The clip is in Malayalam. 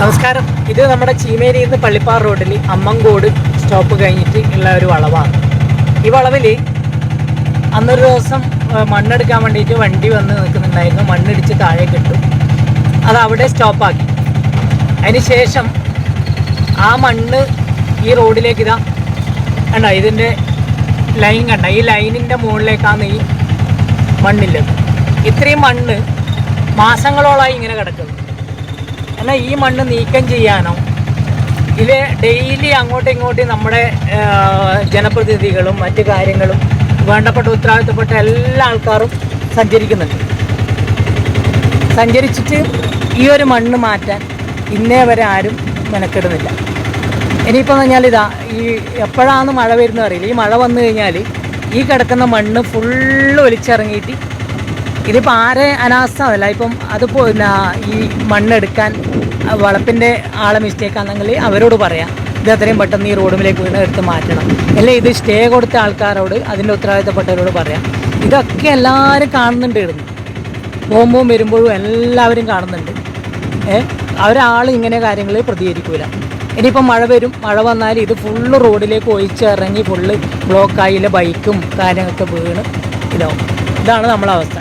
നമസ്കാരം. ഇത് നമ്മുടെ ചീമേരിയിൽ നിന്ന് പള്ളിപ്പാറ റോഡിൽ അമ്മങ്കോട് സ്റ്റോപ്പ് കഴിഞ്ഞിട്ട് ഉള്ള ഒരു വളവാണ്. ഈ വളവിൽ അന്നൊരു ദിവസം മണ്ണെടുക്കാൻ വേണ്ടിയിട്ട് വണ്ടി വന്ന് നിൽക്കുന്നുണ്ടായിരുന്നു. മണ്ണിടിച്ച് താഴേക്ക് ഇട്ടു. അത് അവിടെ സ്റ്റോപ്പാക്കി. അതിന് ശേഷം ആ മണ്ണ് ഈ റോഡിലേക്ക് ഇതാ കണ്ട, ഇതിൻ്റെ ലൈൻ കണ്ട, ഈ ലൈനിൻ്റെ മുകളിലേക്കാണ് ഈ മണ്ണില്ലത്. ഇത്രയും മണ്ണ് മാസങ്ങളോളമായി ഇങ്ങനെ കിടക്കുന്നു. എന്നാൽ ഈ മണ്ണ് നീക്കം ചെയ്യാനോ ഇതിൽ ഡെയിലി അങ്ങോട്ടും ഇങ്ങോട്ടും നമ്മുടെ ജനപ്രതിനിധികളും മറ്റു കാര്യങ്ങളും വേണ്ടപ്പെട്ട ഉത്തരവാദിത്തപ്പെട്ട എല്ലാ ആൾക്കാരും സഞ്ചരിക്കുന്നുണ്ട്. സഞ്ചരിച്ചിട്ട് ഈ ഒരു മണ്ണ് മാറ്റാൻ ഇന്നേ വരെ ആരും മെനക്കെടുന്നില്ല. ഇനിയിപ്പോൾ പറഞ്ഞാൽ ഇതാ, ഈ എപ്പോഴാണ് മഴ വരുന്നത് അറിയില്ല. ഈ മഴ വന്നു കഴിഞ്ഞാൽ ഈ കിടക്കുന്ന മണ്ണ് ഫുള്ള് ഒലിച്ചിറങ്ങിയിട്ട് ഇതിപ്പോൾ ആരെ അനാസ്ഥമല്ല. ഇപ്പം അതിപ്പോൾ ഈ മണ്ണെടുക്കാൻ വളപ്പിൻ്റെ ആളെ മിസ്റ്റേക്കാണെങ്കിൽ അവരോട് പറയാം, ഇത് എത്രയും പെട്ടെന്ന് ഈ റോഡിലേക്ക് വീണ് എടുത്ത് മാറ്റണം. അല്ലെ ഇത് സ്റ്റേ കൊടുത്ത ആൾക്കാരോട്, അതിൻ്റെ ഉത്തരവാദിത്തപ്പെട്ടവരോട് പറയാം. ഇതൊക്കെ എല്ലാവരും കാണുന്നുണ്ട്. ഇടുന്നു പോകുമ്പോഴും വരുമ്പോഴും എല്ലാവരും കാണുന്നുണ്ട്. ഒരാൾ ഇങ്ങനെ കാര്യങ്ങൾ പ്രതികരിക്കില്ല. ഇനിയിപ്പം മഴ വരും, മഴ വന്നാൽ ഇത് ഫുള്ള് റോഡിലേക്ക് ഒഴിച്ചിറങ്ങി ഫുള്ള് ബ്ലോക്കായില്ല, ബൈക്കും കാര്യങ്ങളൊക്കെ വീണ് ഇതാവും. ഇതാണ് നമ്മളെ അവസ്ഥ.